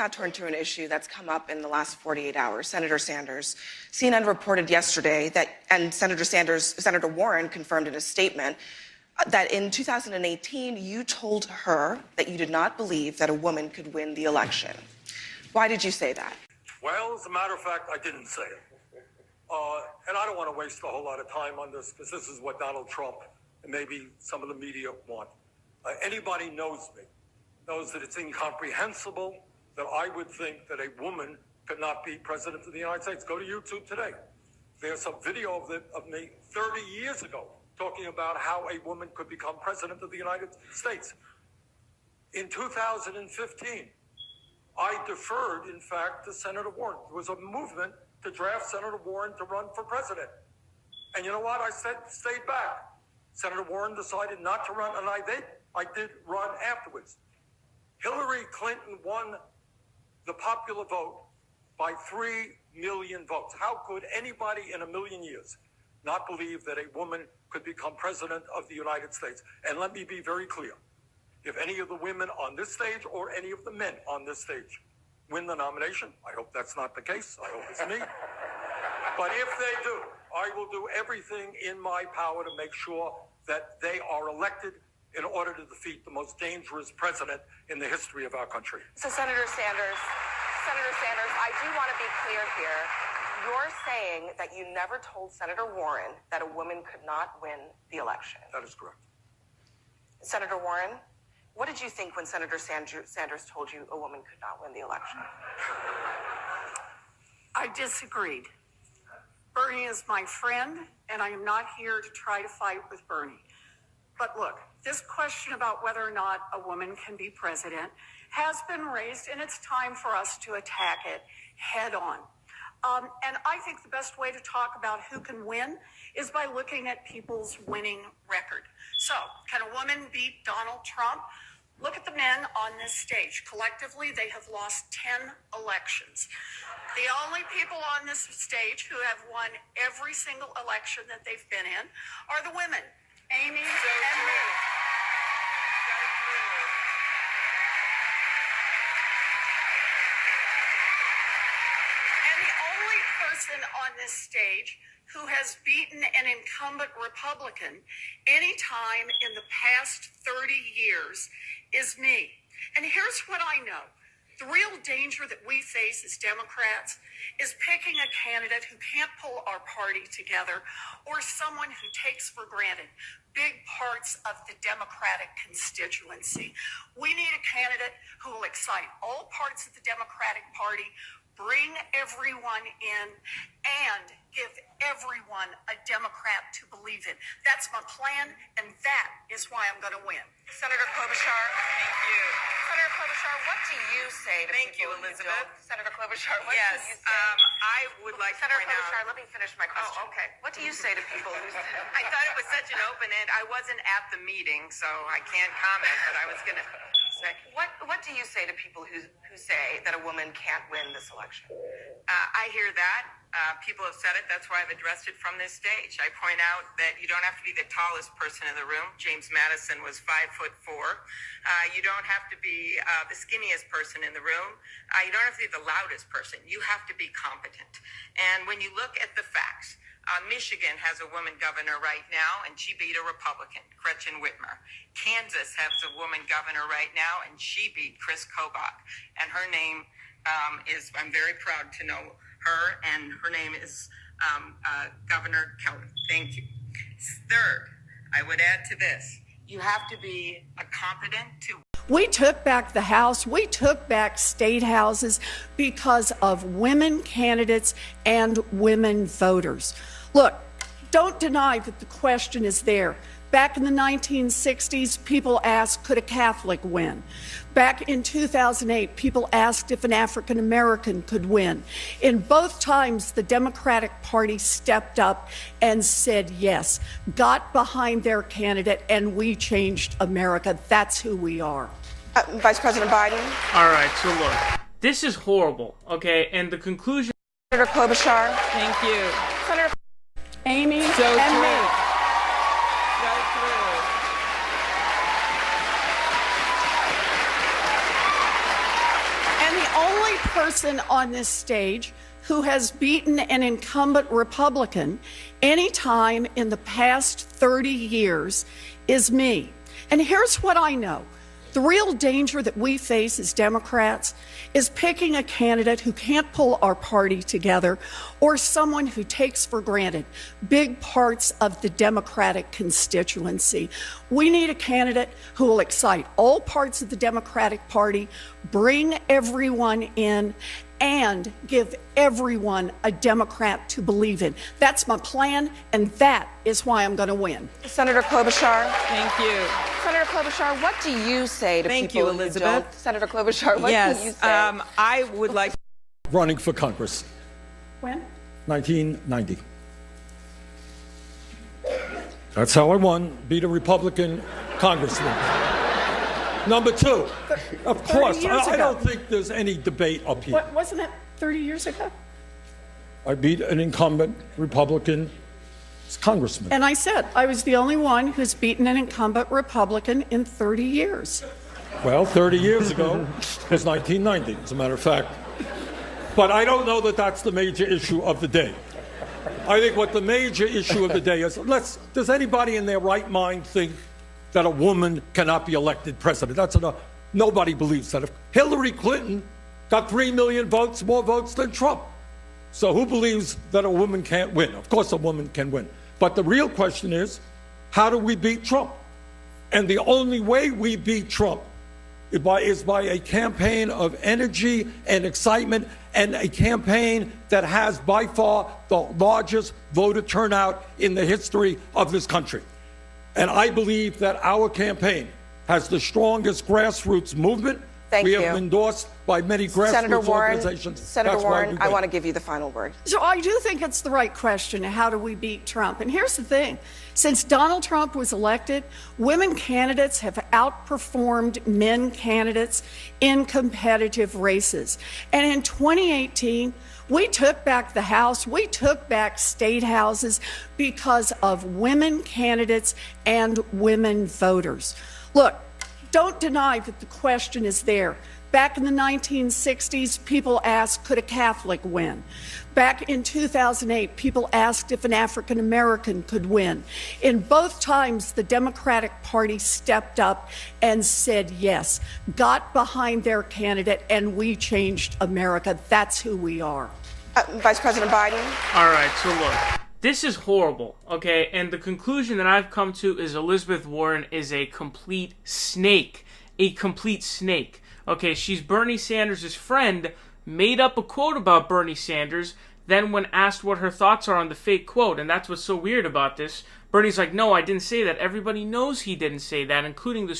Now turn to an issue that's come up in the last 48 hours. Senator Sanders, CNN reported yesterday that, and Senator Warren confirmed in a statement that in 2018, you told her that you did not believe that a woman could win the election. Why did you say that? Well, as a matter of fact, I didn't say it. And I don't want to waste a whole lot of time on this because this is what Donald Trump and maybe some of the media want. Anybody knows me, knows that it's incomprehensible that I would think that a woman could not be president of the United States. Go to YouTube today. There's a video of me 30 years ago talking about how a woman could become president of the United States. In 2015, I deferred, in fact, to Senator Warren. There was a movement to draft Senator Warren to run for president. And you know what? I stayed back. Senator Warren decided not to run, and I did run afterwards. Hillary Clinton won the popular vote by 3 million votes. How could anybody in a million years not believe that a woman could become president of the United States? And let me be very clear. If any of the women on this stage or any of the men on this stage win the nomination, I hope that's not the case. I hope it's me. But if they do, I will do everything in my power to make sure that they are elected in order to defeat the most dangerous president in the history of our country. So Senator Sanders, I do want to be clear here. You're saying that you never told Senator Warren that a woman could not win the election. That is correct. Senator Warren, what did you think when Senator Sanders told you a woman could not win the election? I disagreed. Bernie is my friend, and I am not here to try to fight with Bernie. But look, this question about whether or not a woman can be president has been raised, and it's time for us to attack it head on. And I think the best way to talk about who can win is by looking at people's winning record. So, can a woman beat Donald Trump? Look at the men on this stage. Collectively, they have lost 10 elections. The only people on this stage who have won every single election that they've been in are the women, Amy and me. And the only person on this stage who has beaten an incumbent Republican any time in the past 30 years is me. And here's what I know. The real danger that we face as Democrats is picking a candidate who can't pull our party together or someone who takes for granted big parts of the Democratic constituency. We need a candidate who will excite all parts of the Democratic Party, bring everyone in, and give everyone a Democrat to believe in. That's my plan, and that is why I'm going to win. Senator Klobuchar, thank you. Senator Klobuchar, what do you say to Thank you, people Elizabeth. Senator Klobuchar, what Yes, do you say? I would like to Senator point Klobuchar, out. let me finish my question. Oh, okay. What do you say to people who say... I thought it was such an open end. I wasn't at the meeting, so I can't comment, but I was going to say. What do you say to people who say that a woman can't win this election? I hear that. People have said it. That's why I've addressed it from this stage. I point out that you don't have to be the tallest person in the room. James Madison was 5'4". You don't have to be the skinniest person in the room. You don't have to be the loudest person. You have to be competent. And when you look at the facts, Michigan has a woman governor right now, and she beat a Republican, Gretchen Whitmer. Kansas has a woman governor right now, and she beat Chris Kobach. And her name is, I'm very proud to know her, and her name is Governor Kelly. Thank you. Third, I would add to this, you have to be a competent to... We took back the House, we took back state houses because of women candidates and women voters. Look, don't deny that the question is there. Back in the 1960s, people asked, could a Catholic win? Back in 2008, people asked if an African American could win. In both times, the Democratic Party stepped up and said yes, got behind their candidate, and we changed America. That's who we are. Vice President Biden? All right, so look, this is horrible, okay? And the conclusion... Senator Klobuchar? Thank you. Senator Amy So and true. me. So true. And the only only person on this stage who has beaten an incumbent Republican any time in the past 30 years is me. And here's what I know. The real danger that we face as Democrats is picking a candidate who can't pull our party together or someone who takes for granted big parts of the Democratic constituency. We need a candidate who will excite all parts of the Democratic Party, bring everyone in, and give everyone a Democrat to believe in. That's my plan, and that is why I'm going to win. Senator Klobuchar. Thank you. Senator Klobuchar, what do you say to Thank people you, who Elizabeth. don't? Senator Klobuchar, what do you say? I would like. Running for Congress, When? 1990. That's how I won, beat a Republican congressman. Number two, of course, 30 years I ago. don't think there's any debate up here. What, wasn't it 30 years ago? I beat an incumbent Republican congressman. And I said I was the only one who's beaten an incumbent Republican in 30 years. Well, 30 years ago was 1990, as a matter of fact. But I don't know that that's the major issue of the day. I think what the major issue of the day is, does anybody in their right mind think that a woman cannot be elected president? That's enough. Nobody believes that. If Hillary Clinton got 3 million votes, more votes than Trump. So who believes that a woman can't win? Of course a woman can win. But the real question is, how do we beat Trump? And the only way we beat Trump is by a campaign of energy and excitement, and a campaign that has by far the largest voter turnout in the history of this country. And I believe that our campaign has the strongest grassroots movement. Thank we you. have been endorsed by many Senator grassroots Warren, organizations. Senator That's why Warren, we I win. want to give you the final word. So I do think it's the right question. How do we beat Trump? And here's the thing. Since Donald Trump was elected, women candidates have outperformed men candidates in competitive races. And in 2018, we took back the House, we took back state houses because of women candidates and women voters. Look, don't deny that the question is there. Back in the 1960s, people asked, could a Catholic win? Back in 2008, people asked if an African American could win. In both times, the Democratic Party stepped up and said yes, got behind their candidate, and we changed America. That's who we are. Vice President Biden. All right, so look, this is horrible, okay? And the conclusion that I've come to is Elizabeth Warren is a complete snake. A complete snake. Okay, she's Bernie Sanders' friend, made up a quote about Bernie Sanders, then when asked what her thoughts are on the fake quote, and that's what's so weird about this, Bernie's like, no, I didn't say that. Everybody knows he didn't say that, including the